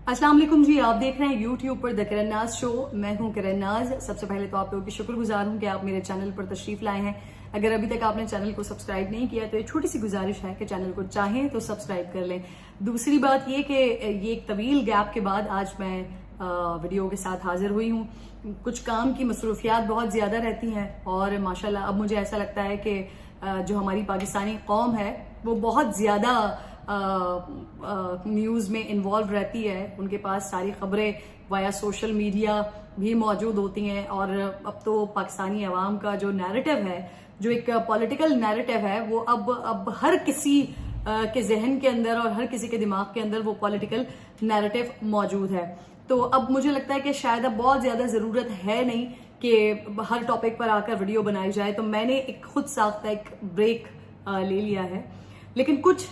अस्सलाम वालेकुम जी, आप देख रहे हैं YouTube पर द किरण नाज शो। मैं हूं किरण नाज। सबसे पहले तो आप लोगों की शुक्रगुजार हूं कि आप मेरे चैनल पर तशरीफ लाए हैं। अगर अभी तक आपने चैनल को सब्सक्राइब नहीं किया तो एक छोटी सी गुजारिश है कि चैनल को चाहें तो सब्सक्राइब कर लें। दूसरी बात ये कि ये एक तवील गैप के बाद आज मैं वीडियो के साथ हाजिर हुई हूँ। कुछ काम की मसरूफियात बहुत ज्यादा रहती हैं और माशाल्लाह अब मुझे ऐसा लगता है कि जो हमारी पाकिस्तानी कौम है वो बहुत ज्यादा न्यूज़ में इन्वॉल्व रहती है। उनके पास सारी खबरें वाया सोशल मीडिया भी मौजूद होती हैं और अब तो पाकिस्तानी अवाम का जो नैरेटिव है, जो एक पॉलिटिकल नैरेटिव है, वो अब हर किसी के जहन के अंदर और हर किसी के दिमाग के अंदर वो पॉलिटिकल नैरेटिव मौजूद है। तो अब मुझे लगता है कि शायद अब बहुत ज्यादा जरूरत है नहीं कि हर टॉपिक पर आकर वीडियो बनाई जाए, तो मैंने एक खुद साख्ता एक ब्रेक ले लिया है। लेकिन कुछ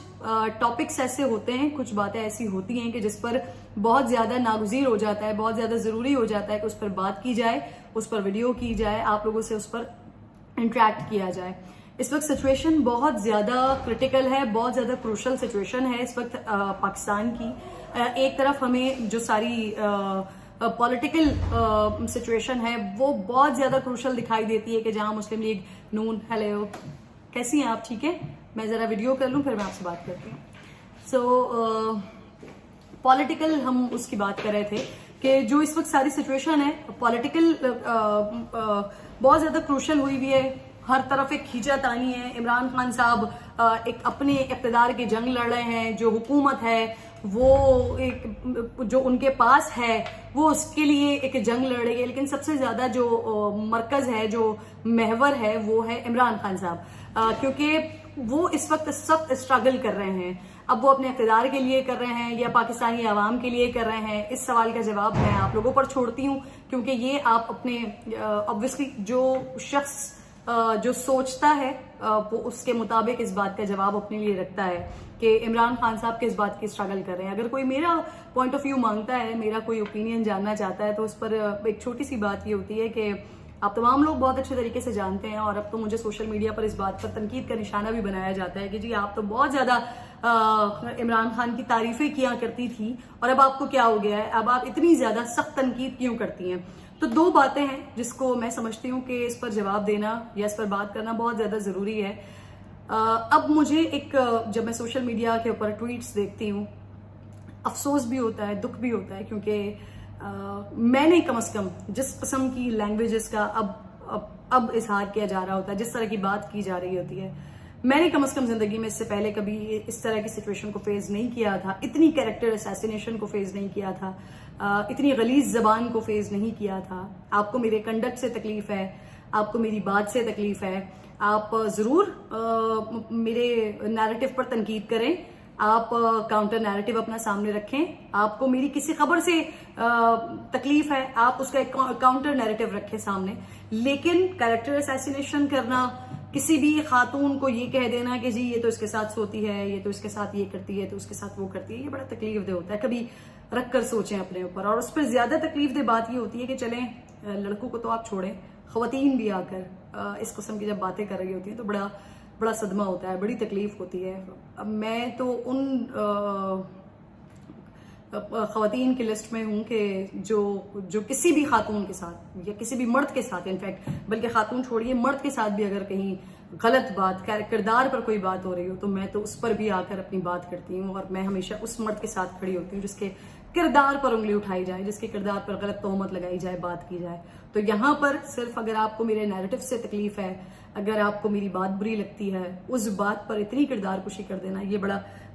टॉपिक्स ऐसे होते हैं, कुछ बातें ऐसी होती हैं कि जिस पर बहुत ज्यादा नागुज़ीर हो जाता है, बहुत ज्यादा जरूरी हो जाता है कि उस पर बात की जाए, उस पर वीडियो की जाए, आप लोगों से उस पर इंटरेक्ट किया जाए। इस वक्त सिचुएशन बहुत ज्यादा क्रिटिकल है, बहुत ज्यादा क्रूशल सिचुएशन है इस वक्त पाकिस्तान की। एक तरफ हमें जो सारी पॉलिटिकल सिचुएशन है वो बहुत ज्यादा क्रूशल दिखाई देती है कि जहां मुस्लिम लीग नून, हेलो कैसी हैं आप, ठीक है? मैं जरा वीडियो कर लूं फिर मैं आपसे बात करती हूँ। सो पॉलिटिकल हम उसकी बात कर रहे थे कि जो इस वक्त सारी सिचुएशन है पॉलिटिकल बहुत ज्यादा क्रूशल हुई हुई है। हर तरफ एक खींचातानी है। इमरान खान साहब एक अपने इक़्तिदार की जंग लड़ रहे हैं। जो हुकूमत है वो एक जो उनके पास है वो उसके लिए एक जंग लड़ रही है, लेकिन सबसे ज्यादा जो मरकज है, जो महवर है, वो है इमरान खान साहब, क्योंकि वो इस वक्त सख्त स्ट्रगल कर रहे हैं। अब वो अपने इक़्तिदार के लिए कर रहे हैं या पाकिस्तानी आवाम के लिए कर रहे हैं, इस सवाल का जवाब मैं आप लोगों पर छोड़ती हूँ, क्योंकि ये आप अपने ऑब्वियसली जो शख्स जो सोचता है वो उसके मुताबिक इस बात का जवाब अपने लिए रखता है कि इमरान खान साहब किस बात की स्ट्रगल कर रहे हैं। अगर कोई मेरा पॉइंट ऑफ व्यू मांगता है, मेरा कोई ओपिनियन जानना चाहता है, तो उस पर एक छोटी सी बात ये होती है कि आप तमाम लोग बहुत अच्छे तरीके से जानते हैं और अब तो मुझे सोशल मीडिया पर इस बात पर तनकीद का निशाना भी बनाया जाता है कि जी आप तो बहुत ज्यादा इमरान खान की तारीफें किया करती थी और अब आपको क्या हो गया है, अब आप इतनी ज्यादा सख्त तनकीद क्यों करती हैं? तो दो बातें हैं जिसको मैं समझती हूँ कि इस पर जवाब देना या इस पर बात करना बहुत ज्यादा जरूरी है। अब मुझे जब मैं सोशल मीडिया के ऊपर ट्वीट्स देखती हूँ, अफसोस भी होता है, दुख भी होता है, क्योंकि मैंने कम से कम जिस किस्म की लैंग्वेजेस का अब इजहार किया जा रहा होता है, जिस तरह की बात की जा रही होती है, मैंने कम से कम जिंदगी में इससे पहले कभी इस तरह की सिचुएशन को फेस नहीं किया था। इतनी कैरेक्टर असैसिनेशन को फेस नहीं किया था, इतनी गलीज जबान को फेस नहीं किया था। आपको मेरे कंडक्ट से तकलीफ है, आपको मेरी बात से तकलीफ है, आप जरूर मेरे नैरेटिव पर तनकीद करें, आप काउंटर नैरेटिव अपना सामने रखें। आपको मेरी किसी खबर से तकलीफ है, आप उसका एक काउंटर नैरेटिव रखें सामने। लेकिन कैरेक्टर असैसिनेशन करना, किसी भी खातून को ये कह देना कि जी ये तो इसके साथ सोती है, ये तो इसके साथ ये करती है, तो उसके साथ वो करती है, ये बड़ा तकलीफ दे होता है। कभी रख कर सोचें अपने ऊपर। और उस पर ज्यादा तकलीफ दे बात ये होती है कि चलें लड़कों को तो आप छोड़ें, खवातीन भी आकर इस किस्म की जब बातें कर रही होती हैं तो बड़ा सदमा होता है, बड़ी तकलीफ होती है। अब मैं तो उन खवातीन की लिस्ट में हूं कि जो किसी भी खातून के साथ या किसी भी मर्द के साथ, इनफैक्ट बल्कि खातून छोड़िए, मर्द के साथ भी अगर कहीं गलत बात, किरदार पर कोई बात हो रही हो, तो मैं तो उस पर भी आकर अपनी बात करती हूँ और मैं हमेशा उस मर्द के साथ खड़ी होती हूँ जिसके किरदार पर उंगली उठाई जाए, जिसके किरदार पर गलत तोहमत लगाई जाए, बात की जाए। तो यहाँ पर सिर्फ अगर आपको मेरे नैरेटिव से तकलीफ है, अगर आपको मेरी बात बुरी लगती है, उस बात पर इतनी किरदार कुशी कर देना, ये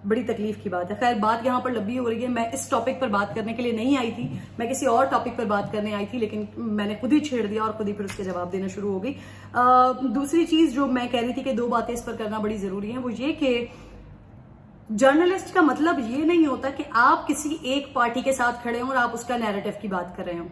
बड़ी तकलीफ की बात है। खैर, बात यहाँ पर लंबी हो रही है। मैं इस टॉपिक पर बात करने के लिए नहीं आई थी, मैं किसी और टॉपिक पर बात करने आई थी, लेकिन मैंने खुद ही छेड़ दिया और खुद ही फिर उसके जवाब देना शुरू हो गई। दूसरी चीज जो मैं कह रही थी कि दो बातें इस पर करना बड़ी जरूरी है, वो ये कि जर्नलिस्ट का मतलब ये नहीं होता कि आप किसी एक पार्टी के साथ खड़े हों और आप उसका नैरेटिव की बात कर रहे हो।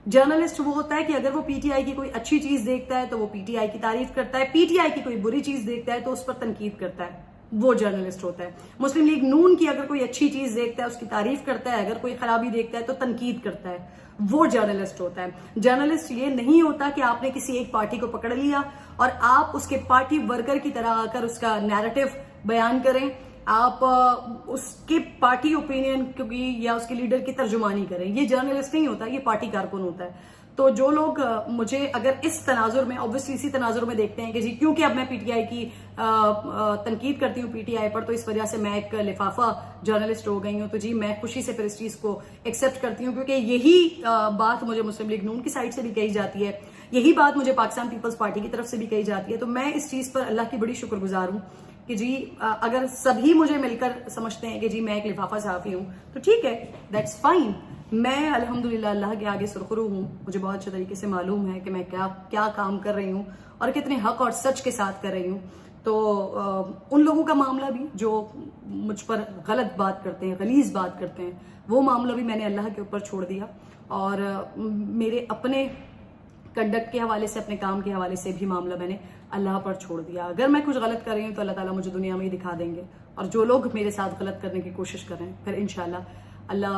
जर्नलिस्ट वो होता है कि अगर वो पीटीआई की कोई अच्छी चीज देखता है तो वो पीटीआई की तारीफ करता है, पीटीआई की कोई बुरी चीज देखता है तो उस पर तनकीद करता है, वो जर्नलिस्ट होता है। मुस्लिम लीग नून की अगर कोई अच्छी चीज देखता है उसकी तारीफ करता है, अगर कोई खराबी देखता है तो तनकीद करता है, वो जर्नलिस्ट होता है। जर्नलिस्ट ये नहीं होता कि आपने किसी एक पार्टी को पकड़ लिया और आप उसके पार्टी वर्कर की तरह आकर उसका नैरेटिव बयान करें, आप उसके पार्टी ओपिनियन क्योंकि या उसके लीडर की तर्जुमानी करें। ये जर्नलिस्ट नहीं होता, ये पार्टी कारकुन होता है। तो जो लोग मुझे अगर इस तनाजुर में, ऑब्वियसली इसी तनाजुर में देखते हैं कि जी क्योंकि अब मैं पीटीआई की तनकीद करती हूँ पीटीआई पर, तो इस वजह से मैं एक लिफाफा जर्नलिस्ट हो गई हूँ, तो जी मैं खुशी से फिर इस चीज को एक्सेप्ट करती हूँ, क्योंकि यही बात मुझे मुस्लिम लीग नून की साइड से भी कही जाती है, यही बात मुझे पाकिस्तान पीपल्स पार्टी की तरफ से भी कही जाती है। तो मैं इस चीज पर अल्लाह की बड़ी शुक्रगुजार हूँ कि जी अगर सभी मुझे मिलकर समझते हैं कि जी मैं एक लिफाफा सहाफी हूँ तो ठीक है, दैट्स फाइन। मैं अल्हम्दुलिल्लाह अल्लाह के आगे सुरखरू हूँ, मुझे बहुत अच्छे तरीके से मालूम है कि मैं क्या क्या काम कर रही हूँ और कितने हक और सच के साथ कर रही हूँ। तो उन लोगों का मामला भी जो मुझ पर गलत बात करते हैं, गलीज बात करते हैं, वो मामला भी मैंने अल्लाह के ऊपर छोड़ दिया और मेरे अपने कंडक्ट के हवाले से, अपने काम के हवाले से भी मामला मैंने अल्लाह पर छोड़ दिया। अगर मैं कुछ गलत कर रही हूँ तो अल्लाह ताला मुझे दुनिया में ही दिखा देंगे, और जो लोग मेरे साथ गलत करने की कोशिश कर रहे हैं फिर इंशाल्लाह अल्लाह,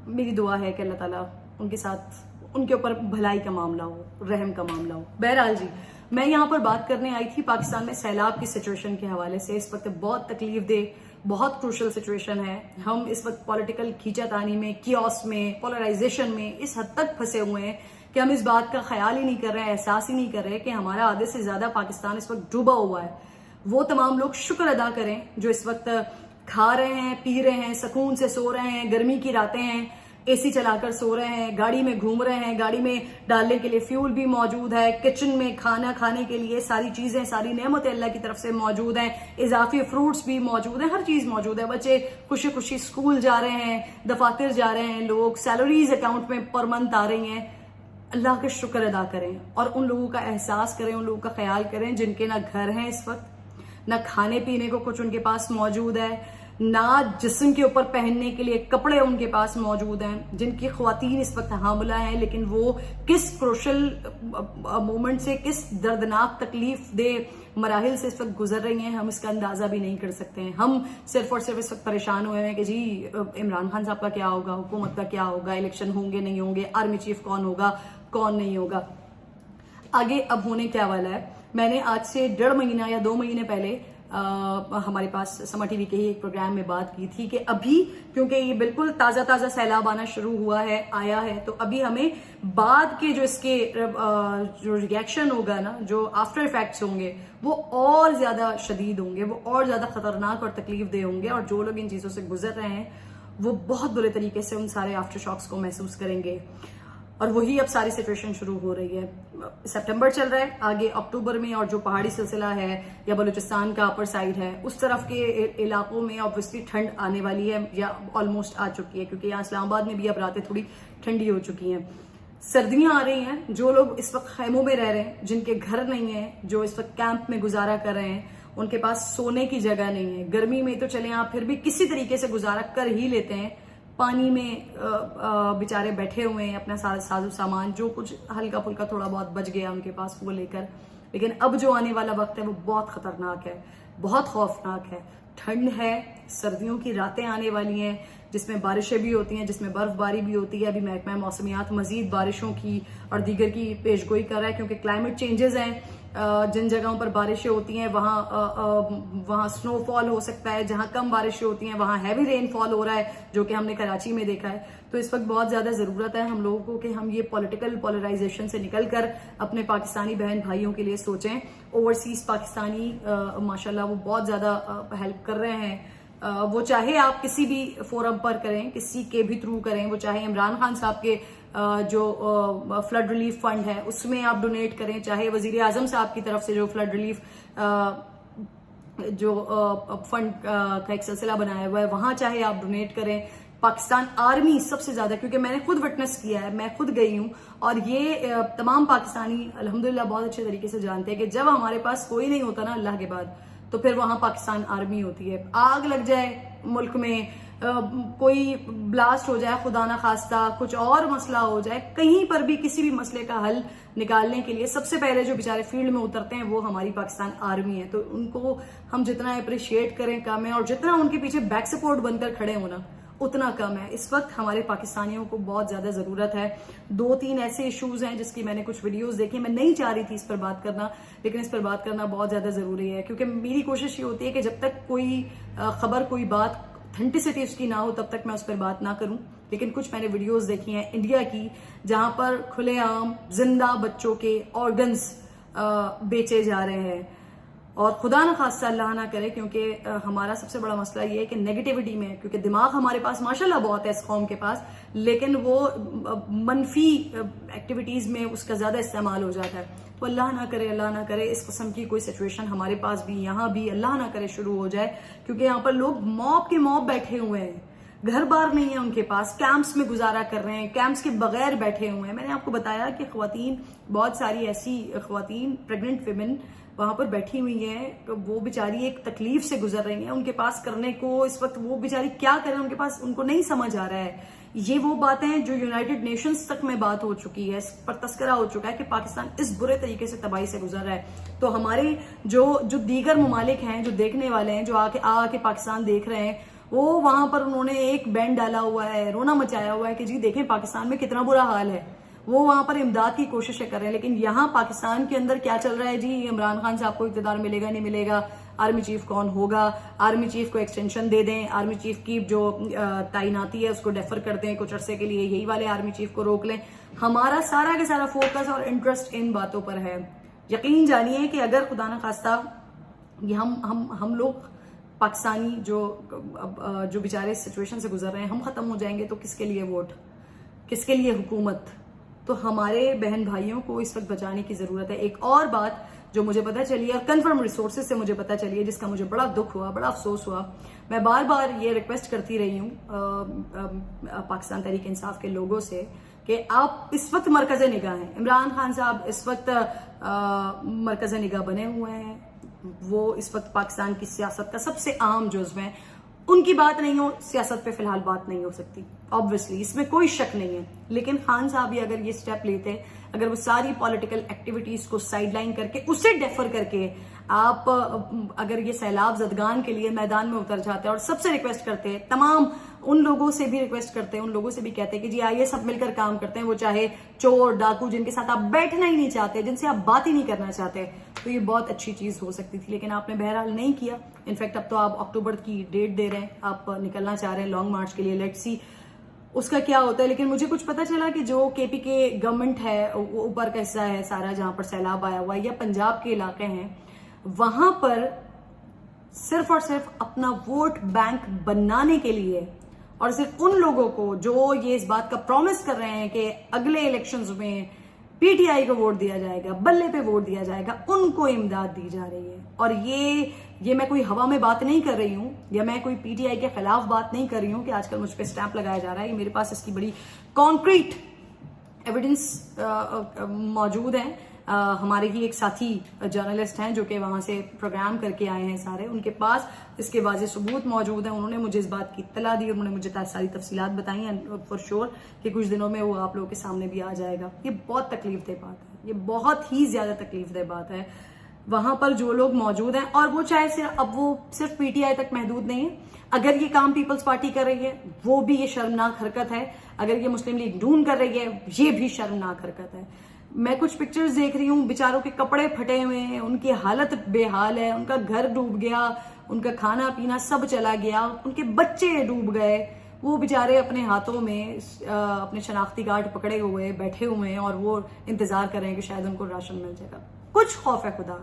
मेरी दुआ है कि अल्लाह ताला उनके साथ, उनके ऊपर भलाई का मामला हो, रहम का मामला हो। बहरहाल जी, मैं यहाँ पर बात करने आई थी पाकिस्तान में सैलाब की सिचुएशन के हवाले से। इस वक्त बहुत तकलीफ दे, बहुत क्रूशल सिचुएशन है। हम इस वक्त पॉलिटिकल खींचातानी में, कियोस में, पोलराइजेशन में इस हद तक फंसे हुए हैं कि हम इस बात का ख्याल ही नहीं कर रहे हैं, एहसास ही नहीं कर रहे कि हमारा आधे से ज्यादा पाकिस्तान इस वक्त डूबा हुआ है। वो तमाम लोग शुक्र अदा करें जो इस वक्त खा रहे हैं, पी रहे हैं, सुकून से सो रहे हैं, गर्मी की रातें हैं, एसी चलाकर सो रहे हैं, गाड़ी में घूम रहे हैं, गाड़ी में डालने के लिए फ्यूल भी मौजूद है, किचन में खाना खाने के लिए सारी चीजें, सारी नेमतें अल्लाह की तरफ से मौजूद हैं, इजाफी फ्रूट्स भी मौजूद हैं, हर चीज मौजूद है। बच्चे खुशी खुशी स्कूल जा रहे हैं, दफातर जा रहे हैं, लोग सैलरीज अकाउंट में पर मंथ आ रही हैं। अल्लाह का शुक्र अदा करें और उन लोगों का एहसास करें, उन लोगों का ख्याल करें जिनके ना घर हैं इस वक्त, ना खाने पीने को कुछ उनके पास मौजूद है, ना जिस्म के ऊपर पहनने के लिए कपड़े उनके पास मौजूद हैं, जिनकी ख्वातीन इस वक्त हामला हैं, लेकिन वो किस क्रूशल मोमेंट से, किस दर्दनाक तकलीफ दे मराहिल से इस वक्त गुजर रही हैं, हम इसका अंदाजा भी नहीं कर सकते हैं। हम सिर्फ और सिर्फ इस वक्त परेशान हुए हैं कि जी इमरान खान साहब का क्या होगा, हुकूमत का क्या होगा, इलेक्शन होंगे नहीं होंगे, आर्मी चीफ कौन होगा, कौन नहीं होगा, आगे अब होने क्या वाला है। मैंने आज से 1.5 महीना या 2 महीने पहले हमारे पास समा टीवी के ही एक प्रोग्राम में बात की थी कि अभी क्योंकि ये बिल्कुल ताजा ताजा सैलाब आना शुरू हुआ है, आया है, तो अभी हमें बाद के जो इसके जो रिएक्शन होगा ना, जो आफ्टर इफेक्ट्स होंगे वो और ज्यादा शदीद होंगे, वो और ज्यादा खतरनाक और तकलीफ दे होंगे, और जो लोग इन चीजों से गुजर रहे हैं वो बहुत बुरे तरीके से उन सारे आफ्टर शॉक्स को महसूस करेंगे। और वही अब सारी सिचुएशन शुरू हो रही है। सितंबर चल रहा है, आगे अक्टूबर में, और जो पहाड़ी सिलसिला है या बलूचिस्तान का अपर साइड है उस तरफ के इलाकों में ऑब्वियसली ठंड आने वाली है या ऑलमोस्ट आ चुकी है, क्योंकि यहाँ इस्लामाबाद में भी अब रातें थोड़ी ठंडी हो चुकी हैं। सर्दियां आ रही हैं, जो लोग इस वक्त खैमों में रह रहे हैं, जिनके घर नहीं है, जो इस वक्त कैंप में गुजारा कर रहे हैं, उनके पास सोने की जगह नहीं है। गर्मी में तो चले आप फिर भी किसी तरीके से गुजारा कर ही लेते हैं, पानी में बेचारे बैठे हुए हैं, अपना सारा साजो सामान जो कुछ हल्का फुल्का थोड़ा बहुत बच गया उनके पास वो लेकर। लेकिन अब जो आने वाला वक्त है वो बहुत खतरनाक है, बहुत खौफनाक है। ठंड है, सर्दियों की रातें आने वाली हैं जिसमें बारिशें भी होती हैं, जिसमें बर्फबारी भी होती है। अभी महकमा मौसमियात मजीद बारिशों की और दीगर की पेशगोई कर रहा है, क्योंकि क्लाइमेट चेंजेस हैं। जिन जगहों पर बारिशें होती हैं वहां स्नोफॉल हो सकता है, जहां कम बारिशें होती हैं वहां हैवी रेनफॉल हो रहा है, जो कि हमने कराची में देखा है। तो इस वक्त बहुत ज्यादा जरूरत है हम लोगों को कि हम ये पॉलिटिकल पोलराइजेशन से निकलकर अपने पाकिस्तानी बहन भाइयों के लिए सोचें। ओवरसीज पाकिस्तानी माशाल्लाह वो बहुत ज्यादा हेल्प कर रहे हैं। वो चाहे आप किसी भी फोरम पर करें, किसी के भी थ्रू करें, वो चाहे इमरान खान साहब के जो फ्लड रिलीफ फंड है उसमें आप डोनेट करें, चाहे वजीर आजम साहब की तरफ से जो फ्लड रिलीफ जो फंड का एक सिलसिला बनाया हुआ है वहां चाहे आप डोनेट करें। पाकिस्तान आर्मी सबसे ज्यादा, क्योंकि मैंने खुद विटनेस किया है, मैं खुद गई हूं, और ये तमाम पाकिस्तानी अल्हम्दुलिल्लाह बहुत अच्छे तरीके से जानते हैं कि जब हमारे पास कोई नहीं होता ना अल्लाह के बाद, तो फिर वहां पाकिस्तान आर्मी होती है। आग लग जाए मुल्क में, कोई ब्लास्ट हो जाए, खुदा ना खास्ता कुछ और मसला हो जाए, कहीं पर भी किसी भी मसले का हल निकालने के लिए सबसे पहले जो बेचारे फील्ड में उतरते हैं वो हमारी पाकिस्तान आर्मी है। तो उनको हम जितना अप्रिशिएट करें कम है, और जितना उनके पीछे बैक सपोर्ट बनकर खड़े होना उतना कम है। इस वक्त हमारे पाकिस्तानियों को बहुत ज़्यादा ज़रूरत है। 2-3 ऐसे इश्यूज हैं जिसकी मैंने कुछ वीडियोस देखी, मैं नहीं चाह रही थी इस पर बात करना, लेकिन इस पर बात करना बहुत ज़्यादा ज़रूरी है, क्योंकि मेरी कोशिश ये होती है कि जब तक कोई खबर, कोई बात ऑथेंटिसिटी उसकी ना हो, तब तक मैं उस पर बात ना करूं। लेकिन कुछ मैंने वीडियोस देखी हैं इंडिया की, जहां पर खुलेआम जिंदा बच्चों के ऑर्गन्स बेचे जा रहे हैं, और खुदा ना खास्ता अल्लाह ना करे, क्योंकि हमारा सबसे बड़ा मसला ये है कि नेगेटिविटी में, क्योंकि दिमाग हमारे पास माशाल्लाह बहुत है इस कौम के पास, लेकिन वो मनफी एक्टिविटीज में उसका ज्यादा इस्तेमाल हो जाता है। तो अल्लाह ना करे इस किस्म की कोई सिचुएशन हमारे पास भी, यहाँ भी अल्लाह ना करे शुरू हो जाए, क्योंकि यहाँ पर लोग मॉब के मॉब बैठे हुए हैं, घर बार नहीं है उनके पास, कैंप्स में गुजारा कर रहे हैं, कैंप्स के बगैर बैठे हुए हैं। मैंने आपको बताया कि ख्वातीन, बहुत सारी ऐसी ख्वातीन, प्रेग्नेंट विमेन वहां पर बैठी हुई हैं, तो वो बेचारी एक तकलीफ से गुजर रही हैं। उनके पास करने को इस वक्त वो बेचारी क्या करें, उनके पास, उनको नहीं समझ आ रहा है। ये वो बातें हैं जो यूनाइटेड नेशंस तक में बात हो चुकी है, इस पर तस्करा हो चुका है कि पाकिस्तान इस बुरे तरीके से तबाही से गुजर रहा है। तो हमारे जो दीगर ममालिक हैं, जो देखने वाले हैं, जो आके पाकिस्तान देख रहे हैं, वो वहां पर उन्होंने एक बैंड डाला हुआ है, रोना मचाया हुआ है कि जी देखें पाकिस्तान में कितना बुरा हाल है। वो वहां पर इमदाद की कोशिशें कर रहे हैं, लेकिन यहाँ पाकिस्तान के अंदर क्या चल रहा है जी, इमरान खान साहब को इक़्तिदार मिलेगा नहीं मिलेगा, आर्मी चीफ कौन होगा, आर्मी चीफ को एक्सटेंशन दे दें, आर्मी चीफ की जो तैनाती है उसको डेफर कर दें कुछ अरसे के लिए, यही वाले आर्मी चीफ को रोक लें। हमारा सारा का सारा फोकस और इंटरेस्ट इन बातों पर है। यकीन जानिए कि अगर खुदा न खास्ता हम लोग पाकिस्तानी जो बेचारे सिचुएशन से गुजर रहे हैं, हम खत्म हो जाएंगे तो किसके लिए वोट, किसके लिए हुकूमत? तो हमारे बहन भाइयों को इस वक्त बचाने की जरूरत है। एक और बात जो मुझे पता चली है, कंफर्म रिसोर्सेज से मुझे पता चली है, जिसका मुझे बड़ा दुख हुआ, बड़ा अफसोस हुआ। मैं बार बार ये रिक्वेस्ट करती रही हूँ पाकिस्तान तहरीक इंसाफ के लोगों से कि आप इस वक्त मरकज़ निगाह हैं, इमरान खान साहब इस वक्त मरकज़ निगाह बने हुए हैं, वो इस वक्त पाकिस्तान की सियासत का सबसे अहम जुज़्व है। उनकी बात नहीं हो, सियासत पे फिलहाल बात नहीं हो सकती, ऑब्वियसली इसमें कोई शक नहीं है। लेकिन खान साहब भी अगर ये स्टेप लेते, अगर वो सारी पॉलिटिकल एक्टिविटीज को साइडलाइन करके, उसे डेफर करके आप अगर ये सैलाब ज़दगान के लिए मैदान में उतर जाते हैं, और सबसे रिक्वेस्ट करते हैं, तमाम उन लोगों से भी रिक्वेस्ट करते हैं, उन लोगों से भी कहते हैं कि जी आइए सब मिलकर काम करते हैं, वो चाहे चोर डाकू जिनके साथ आप बैठना ही नहीं चाहते, जिनसे आप बात ही नहीं करना चाहते, तो ये बहुत अच्छी चीज हो सकती थी, लेकिन आपने बहरहाल नहीं किया। इनफैक्ट अब तो आप अक्टूबर की डेट दे रहे हैं, आप निकलना चाह रहे हैं लॉन्ग मार्च के लिए, लेट्स सी उसका क्या होता है। लेकिन मुझे कुछ पता चला कि जो केपी के गवर्नमेंट है, वो ऊपर का हिस्सा है सारा, जहां पर सैलाब आया हुआ है, या पंजाब के इलाके हैं, वहां पर सिर्फ और सिर्फ अपना वोट बैंक बनाने के लिए, और सिर्फ उन लोगों को जो ये इस बात का प्रॉमिस कर रहे हैं कि अगले इलेक्शंस में पीटीआई को वोट दिया जाएगा, बल्ले पे वोट दिया जाएगा, उनको इमदाद दी जा रही है। और ये मैं कोई हवा में बात नहीं कर रही हूं, या मैं कोई पीटीआई के खिलाफ बात नहीं कर रही हूं कि आजकल मुझ पे स्टैंप लगाया जा रहा है। मेरे पास इसकी बड़ी कॉन्क्रीट एविडेंस मौजूद है। हमारे ही एक साथी जर्नलिस्ट हैं जो कि वहां से प्रोग्राम करके आए हैं सारे, उनके पास इसके वाज़ेह सबूत मौजूद हैं। उन्होंने मुझे इस बात की इत्तला दी, उन्होंने मुझे सारी तफसीलात बताई हैं, फॉर श्योर कि कुछ दिनों में वो आप लोगों के सामने भी आ जाएगा। ये बहुत तकलीफदेह बात है, ये बहुत ही ज्यादा तकलीफदेह बात है। वहां पर जो लोग मौजूद हैं, और वो चाहे अब वो सिर्फ पीटीआई तक महदूद नहीं है, अगर ये काम पीपल्स पार्टी कर रही है वो भी ये शर्मनाक हरकत है, अगर ये मुस्लिम लीग नून कर रही है ये भी शर्मनाक हरकत है। मैं कुछ पिक्चर्स देख रही हूँ, बेचारों के कपड़े फटे हुए हैं, उनकी हालत बेहाल है, उनका घर डूब गया, उनका खाना पीना सब चला गया, उनके बच्चे डूब गए, वो बेचारे अपने हाथों में अपने शनाख्ती कार्ड पकड़े हुए बैठे हुए हैं, और वो इंतजार कर रहे हैं कि शायद उनको राशन मिल जाएगा। कुछ खौफ है खुदा,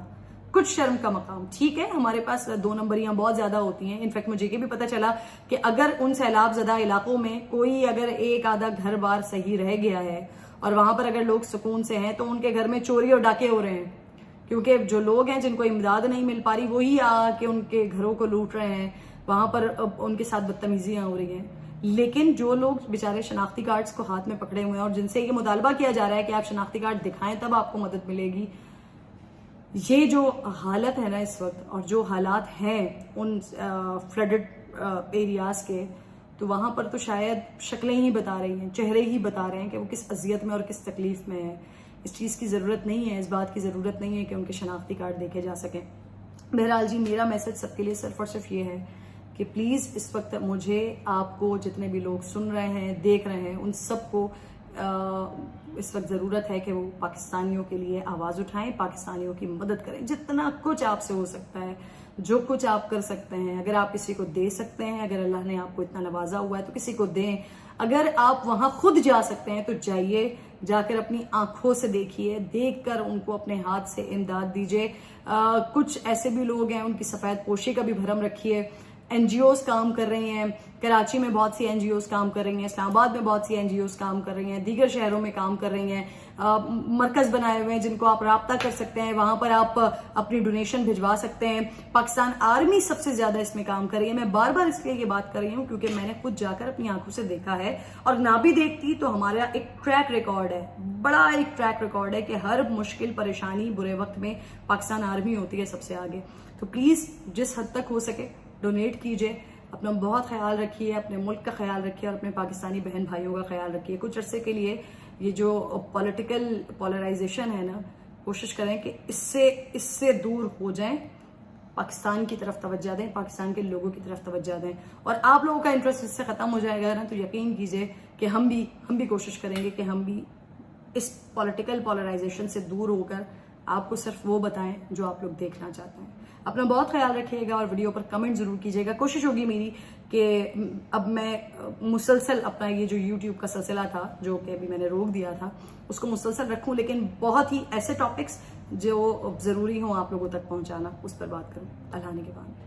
कुछ शर्म का मकाम। ठीक है, हमारे पास 2 नंबरियां बहुत ज्यादा होती हैं। इनफैक्ट मुझे ये भी पता चला कि अगर उन सैलाब ज़दा इलाकों में कोई अगर एक आधा घर बार सही रह गया है, और वहां पर अगर लोग सुकून से हैं, तो उनके घर में चोरी और डाके हो रहे हैं, क्योंकि जो लोग हैं जिनको इमदाद नहीं मिल पा रही, वही आके उनके घरों को लूट रहे हैं, वहां पर उनके साथ बदतमीजियां हो रही हैं। लेकिन जो लोग बेचारे शनाख्ती कार्ड्स को हाथ में पकड़े हुए हैं, और जिनसे ये मुतालबा किया जा रहा है कि आप शनाख्ती कार्ड दिखाएं तब आपको मदद मिलेगी, ये जो हालत है ना इस वक्त, और जो हालात हैं उन फ्लडेड एरियाज के, तो वहां पर तो शायद शक्लें ही बता रही हैं, चेहरे ही बता रहे हैं कि वो किस अजियत में और किस तकलीफ में है। इस चीज़ की ज़रूरत नहीं है, इस बात की ज़रूरत नहीं है कि उनके शनाख्ती कार्ड देखे जा सकें। बहरहाल जी, मेरा मैसेज सबके लिए सिर्फ और सिर्फ ये है कि प्लीज़ इस वक्त मुझे, आपको, जितने भी लोग सुन रहे हैं, देख रहे हैं, उन सबको इस वक्त ज़रूरत है कि वो पाकिस्तानियों के लिए आवाज़ उठाएं, पाकिस्तानियों की मदद करें। जितना कुछ आपसे हो सकता है, जो कुछ आप कर सकते हैं, अगर आप किसी को दे सकते हैं, अगर अल्लाह ने आपको इतना नवाजा हुआ है तो किसी को दें। अगर आप वहां खुद जा सकते हैं तो जाइए, जाकर अपनी आंखों से देखिए, देखकर उनको अपने हाथ से इमदाद दीजिए। कुछ ऐसे भी लोग हैं, उनकी सफेद पोशी का भी भरम रखिए। एनजीओज काम कर रही हैं, कराची में बहुत सी एनजीओज काम कर रही हैं, इस्लामाबाद में बहुत सी एनजीओज काम कर रही हैं, दीगर शहरों में काम कर रही हैं। मरकज बनाए हुए हैं जिनको आप राब्ता कर सकते हैं, वहां पर आप अपनी डोनेशन भिजवा सकते हैं। पाकिस्तान आर्मी सबसे ज्यादा इसमें काम कर रही है। मैं बार बार इसलिए ये बात कर रही हूँ क्योंकि मैंने खुद जाकर अपनी आंखों से देखा है, और ना भी देखती तो हमारा एक ट्रैक रिकॉर्ड है, बड़ा एक ट्रैक रिकॉर्ड है कि हर मुश्किल, परेशानी, बुरे वक्त में पाकिस्तान आर्मी होती है सबसे आगे। तो प्लीज जिस हद तक हो सके डोनेट कीजिए, अपना बहुत ख्याल रखिए, अपने मुल्क का ख्याल रखिए और अपने पाकिस्तानी बहन भाइयों का ख्याल रखिए। कुछ अरसे के लिए ये जो पॉलिटिकल पोलराइजेशन है ना, कोशिश करें कि इससे दूर हो जाएं, पाकिस्तान की तरफ तवज्जो दें, पाकिस्तान के लोगों की तरफ तवज्जो दें। और आप लोगों का इंटरेस्ट इससे खत्म हो जाएगा ना, तो यकीन कीजिए कि हम भी कोशिश करेंगे कि हम भी इस पॉलिटिकल पोलराइजेशन से दूर होकर आपको सिर्फ वो बताएं जो आप लोग देखना चाहते हैं। अपना बहुत ख्याल रखिएगा और वीडियो पर कमेंट जरूर कीजिएगा। कोशिश होगी मेरी कि अब मैं मुसलसल अपना ये जो YouTube का सिलसिला था, जो कि अभी मैंने रोक दिया था, उसको मुसलसल रखूं, लेकिन बहुत ही ऐसे टॉपिक्स जो जरूरी हो आप लोगों तक पहुंचाना, उस पर बात करूं। अल्लाह ने के बाद।